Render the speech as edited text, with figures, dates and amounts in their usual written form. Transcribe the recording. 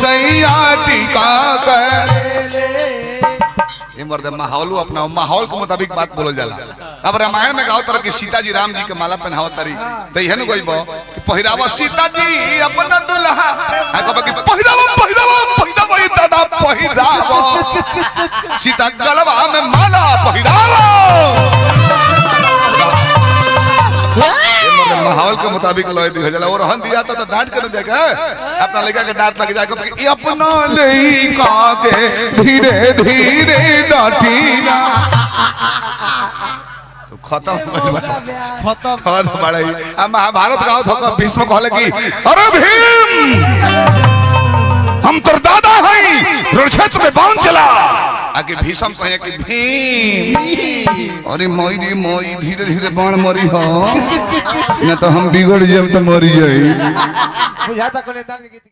सैया टीका मर्द माहौल अपना माहौल के मुताबिक बात बोलो जाला। अब रामायण में गाओ तरह की सीता जी राम जी के माला पहनावत तारी तो यह कोई कि पहिरावा सीता जी अपना दुल्हा कि पहिरावा पहिरावा पहिरावा दादा पहिरावा सीता गलवा में माला पहिरावा। माहौल के मुताबिक लय दिया जाला और हन दिया तो डांट कर देगा अपना लड़का के डांट लग जाएगा कि अपना लड़का के धीरे धीरे डांटी ना खत्म बड़ा ही महाभारत गाओ तो भीष्म कहले कि अरे भीम हम तो दादा हैं रणक्षेत्र में बाण चला आगे भीष्म कहे कि भीम अरे मोई धीरे धीरे बाण मरी हो न तो हम बिगड़ जाए तो मरी जाए।